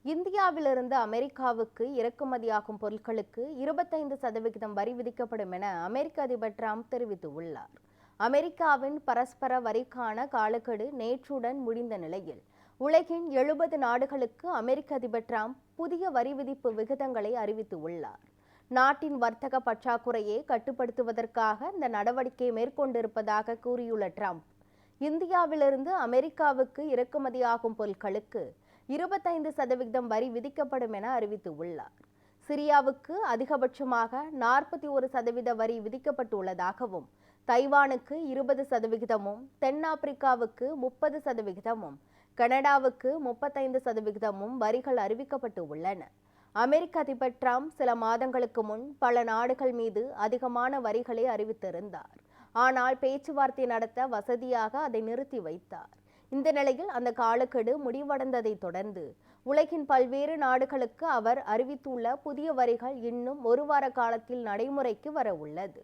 இந்தியாவிலிருந்து அமெரிக்காவுக்கு இறக்குமதியாகும் பொருட்களுக்கு 25% வரி விதிக்கப்படும் என அமெரிக்க அதிபர் டிரம்ப் தெரிவித்துள்ளார். அமெரிக்காவின் பரஸ்பர வரிக்கான காலக்கெடு நேற்றுடன் முடிந்த நிலையில் உலகின் 70 நாடுகளுக்கு அமெரிக்க அதிபர் டிரம்ப் புதிய வரி விதிப்பு விகிதங்களை அறிவித்துள்ளார். நாட்டின் வர்த்தக பற்றாக்குறையை கட்டுப்படுத்துவதற்காக இந்த நடவடிக்கை மேற்கொண்டிருப்பதாக கூறியுள்ள டிரம்ப், இந்தியாவிலிருந்து அமெரிக்காவுக்கு இறக்குமதியாகும் பொருட்களுக்கு 25% வரி விதிக்கப்படும் என அறிவித்துள்ளார். சிரியாவுக்கு அதிகபட்சமாக 41% வரி விதிக்கப்பட்டுள்ளதாகவும், தைவானுக்கு 20%, தென்னாப்பிரிக்காவுக்கு 30%, கனடாவுக்கு 35% வரிகள் அறிவிக்கப்பட்டு உள்ளன. அமெரிக்க அதிபர் டிரம்ப் சில மாதங்களுக்கு முன் பல நாடுகள் மீது அதிகமான வரிகளை அறிவித்திருந்தார். ஆனால் பேச்சுவார்த்தை நடத்த வசதியாக அதை நிறுத்தி வைத்தார். இந்த நிலையில் அந்த காலக்கெடு முடிவடைந்ததை தொடர்ந்து உலகின் பல்வேறு நாடுகளுக்கு அவர் அறிவித்துள்ள புதிய வரிகள் இன்னும் ஒரு வார காலத்தில் நடைமுறைக்கு வர உள்ளது.